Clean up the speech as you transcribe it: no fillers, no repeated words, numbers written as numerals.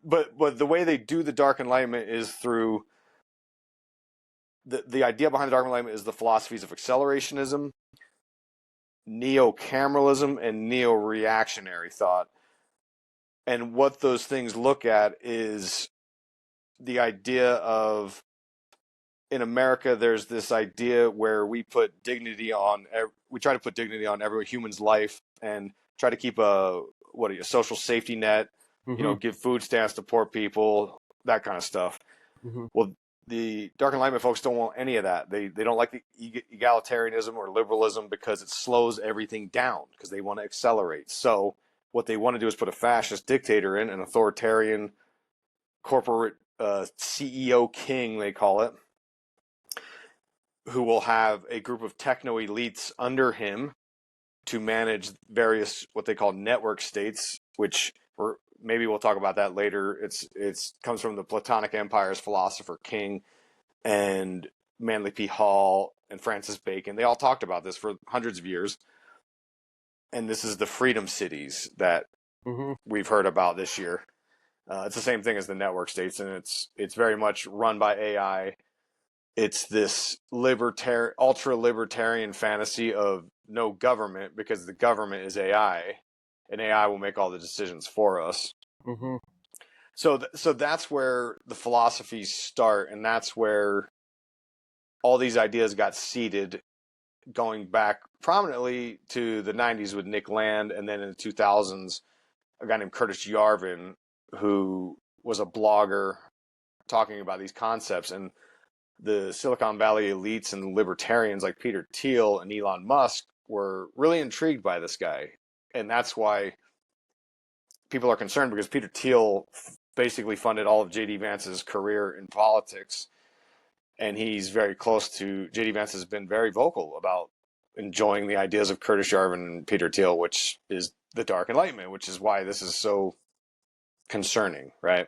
but the way they do the Dark Enlightenment is through the idea behind the Dark Enlightenment is the philosophies of accelerationism, neo-cameralism, and neo-reactionary thought. And what those things look at is the idea of, in America, there's this idea where we try to put dignity on every human's life and try to keep a social safety net, give food stamps to poor people, that kind of stuff. Well, the Dark Enlightenment folks don't want any of that. They don't like the egalitarianism or liberalism because it slows everything down because they want to accelerate. So what they want to do is put a fascist dictator in, an authoritarian corporate CEO king, they call it, who will have a group of techno elites under him to manage various what they call network states, which maybe we'll talk about that later. It's comes from the Platonic Empire's philosopher king and Manly P. Hall and Francis Bacon. They all talked about this for hundreds of years. And this is the freedom cities that we've heard about this year. It's the same thing as the network states, and it's very much run by AI. It's this ultra-libertarian fantasy of no government because the government is AI, and AI will make all the decisions for us. So that's where the philosophies start, and that's where all these ideas got seeded, going back prominently to the 90s with Nick Land, and then in the 2000s, a guy named Curtis Yarvin, who was a blogger talking about these concepts. And the Silicon Valley elites and the libertarians like Peter Thiel and Elon Musk were really intrigued by this guy. And that's why people are concerned, because Peter Thiel basically funded all of J.D. Vance's career in politics. And he's very close to, J.D. Vance has been very vocal about enjoying the ideas of Curtis Yarvin and Peter Thiel, which is the Dark Enlightenment, which is why this is so concerning, right?